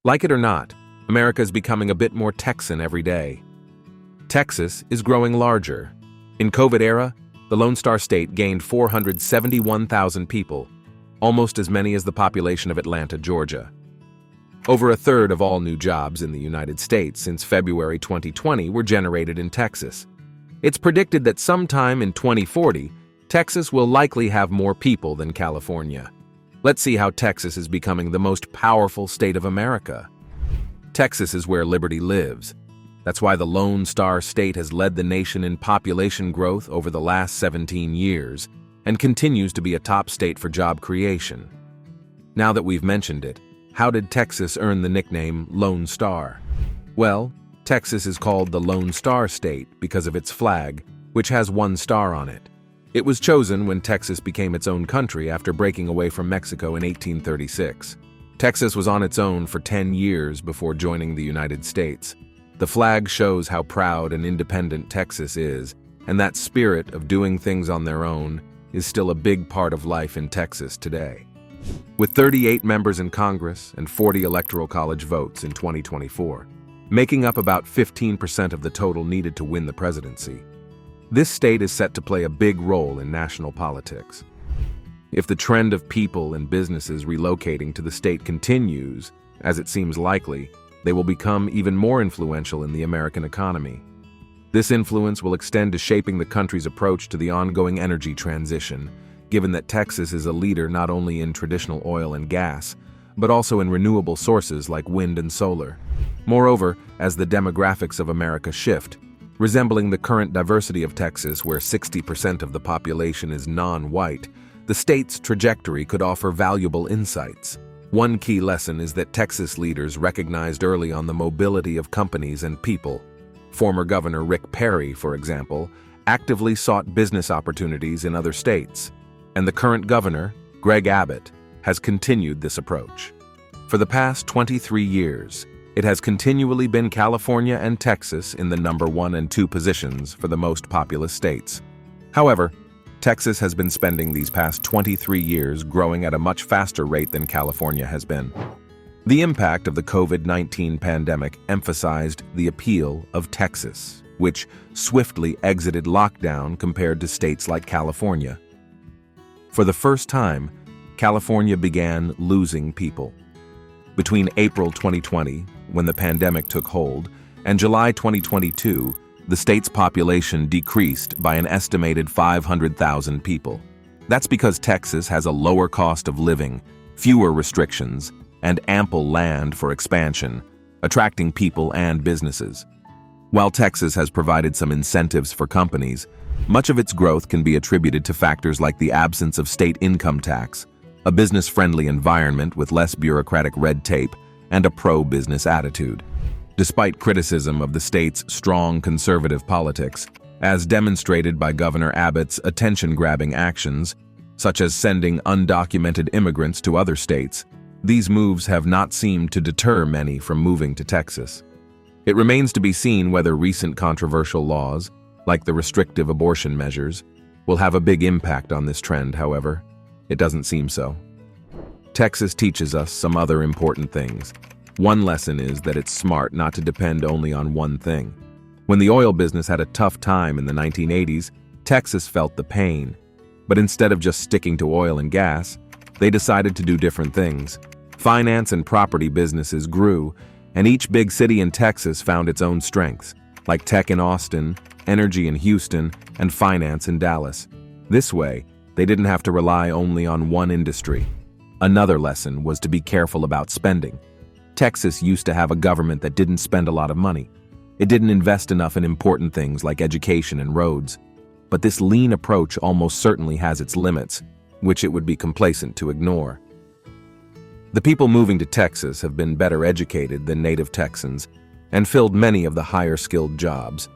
Like it or not, America is becoming a bit more Texan every day. Texas is growing larger. In COVID era, the Lone Star State gained 471,000 people, almost as many as the population of Atlanta, Georgia. Over a third of all new jobs in the United States since February 2020 were generated in Texas. It's predicted that sometime in 2040, Texas will likely have more people than California. Let's see how Texas is becoming the most powerful state of America. Texas is where liberty lives. That's why the Lone Star State has led the nation in population growth over the last 17 years and continues to be a top state for job creation. Now that we've mentioned it, how did Texas earn the nickname Lone Star? Well, Texas is called the Lone Star State because of its flag, which has one star on it. It was chosen when Texas became its own country after breaking away from Mexico in 1836. Texas was on its own for 10 years before joining the United States. The flag shows how proud and independent Texas is, and that spirit of doing things on their own is still a big part of life in Texas today. With 38 members in Congress and 40 Electoral College votes in 2024, making up about 15% of the total needed to win the presidency, this state is set to play a big role in national politics. If the trend of people and businesses relocating to the state continues, as it seems likely, they will become even more influential in the American economy. This influence will extend to shaping the country's approach to the ongoing energy transition, given that Texas is a leader not only in traditional oil and gas, but also in renewable sources like wind and solar. Moreover, as the demographics of America shift, resembling the current diversity of Texas where 60% of the population is non-white, the state's trajectory could offer valuable insights. One key lesson is that Texas leaders recognized early on the mobility of companies and people. Former Governor Rick Perry, for example, actively sought business opportunities in other states, and the current governor, Greg Abbott, has continued this approach. For the past 23 years, it has continually been California and Texas in the number 1 and 2 positions for the most populous states. However, Texas has been spending these past 23 years growing at a much faster rate than California has been. The impact of the COVID-19 pandemic emphasized the appeal of Texas, which swiftly exited lockdown compared to states like California. For the first time, California began losing people. Between April 2020, when the pandemic took hold, and July 2022, the state's population decreased by an estimated 500,000 people. That's because Texas has a lower cost of living, fewer restrictions, and ample land for expansion, attracting people and businesses. While Texas has provided some incentives for companies, much of its growth can be attributed to factors like the absence of state income tax, a business-friendly environment with less bureaucratic red tape, and a pro-business attitude. Despite criticism of the state's strong conservative politics, as demonstrated by Governor Abbott's attention-grabbing actions, such as sending undocumented immigrants to other states, these moves have not seemed to deter many from moving to Texas. It remains to be seen whether recent controversial laws, like the restrictive abortion measures, will have a big impact on this trend. However, it doesn't seem so. Texas teaches us some other important things. One lesson is that it's smart not to depend only on one thing. When the oil business had a tough time in the 1980s, Texas felt the pain. But instead of just sticking to oil and gas, they decided to do different things. Finance and property businesses grew, and each big city in Texas found its own strengths, like tech in Austin, energy in Houston, and finance in Dallas. This way, they didn't have to rely only on one industry. Another lesson was to be careful about spending. Texas used to have a government that didn't spend a lot of money. It didn't invest enough in important things like education and roads. But this lean approach almost certainly has its limits, which it would be complacent to ignore. The people moving to Texas have been better educated than native Texans and filled many of the higher-skilled jobs.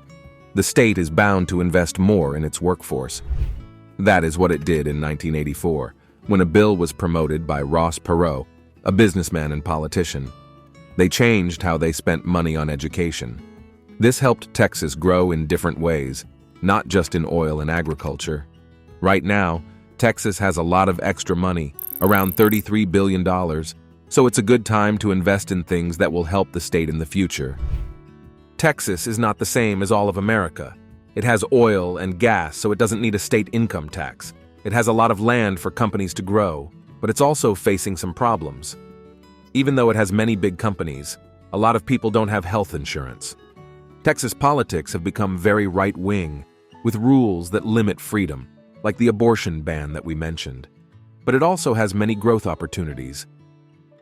The state is bound to invest more in its workforce. That is what it did in 1984, when a bill was promoted by Ross Perot, a businessman and politician. They changed how they spent money on education. This helped Texas grow in different ways, not just in oil and agriculture. Right now, Texas has a lot of extra money, around $33 billion, So it's a good time to invest in things that will help the state in the future. Texas is not the same as all of America. It has oil and gas, so it doesn't need a state income tax. It has a lot of land for companies to grow, but it's also facing some problems. Even though it has many big companies, a lot of people don't have health insurance. Texas politics have become very right-wing, with rules that limit freedom, like the abortion ban that we mentioned. But it also has many growth opportunities.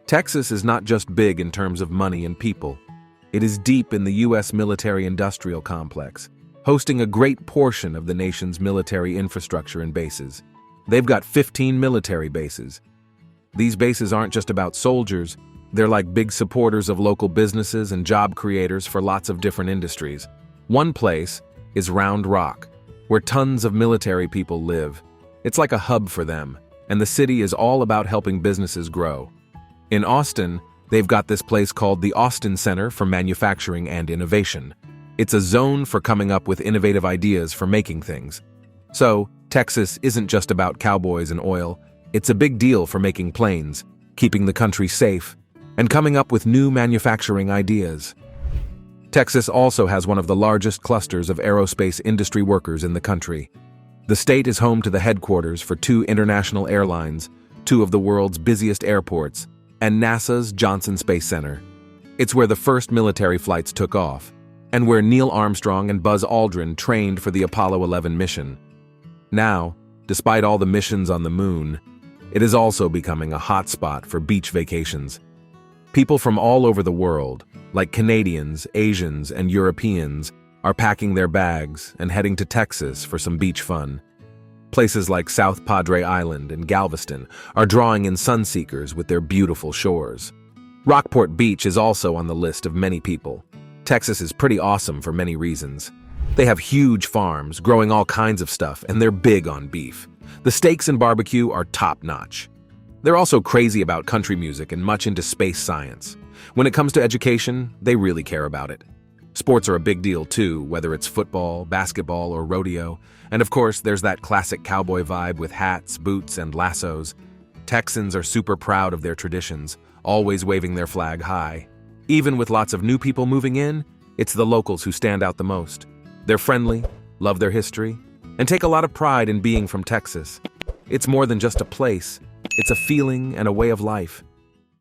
Texas is not just big in terms of money and people. It is deep in the U.S. military-industrial complex, hosting a great portion of the nation's military infrastructure and bases. They've got 15 military bases. These bases aren't just about soldiers, they're like big supporters of local businesses and job creators for lots of different industries. One place is Round Rock, where tons of military people live. It's like a hub for them, and the city is all about helping businesses grow. In Austin, they've got this place called the Austin Center for Manufacturing and Innovation. It's a zone for coming up with innovative ideas for making things. So, Texas isn't just about cowboys and oil, it's a big deal for making planes, keeping the country safe, and coming up with new manufacturing ideas. Texas also has one of the largest clusters of aerospace industry workers in the country. The state is home to the headquarters for 2 international airlines, 2 of the world's busiest airports, and NASA's Johnson Space Center. It's where the first military flights took off, and where Neil Armstrong and Buzz Aldrin trained for the Apollo 11 mission. Now, despite all the missions on the moon, it is also becoming a hot spot for beach vacations. People from all over the world, like Canadians, Asians, and Europeans, are packing their bags and heading to Texas for some beach fun. Places like South Padre Island and Galveston are drawing in sunseekers with their beautiful shores. Rockport Beach is also on the list of many people. Texas is pretty awesome for many reasons. They have huge farms growing all kinds of stuff, and they're big on beef. The steaks and barbecue are top-notch. They're also crazy about country music and much into space science. When it comes to education, they really care about it. Sports are a big deal too, whether it's football, basketball, or rodeo. And of course, there's that classic cowboy vibe with hats, boots, and lassos. Texans are super proud of their traditions, always waving their flag high. Even with lots of new people moving in, it's the locals who stand out the most. They're friendly, love their history, and take a lot of pride in being from Texas. It's more than just a place, it's a feeling and a way of life.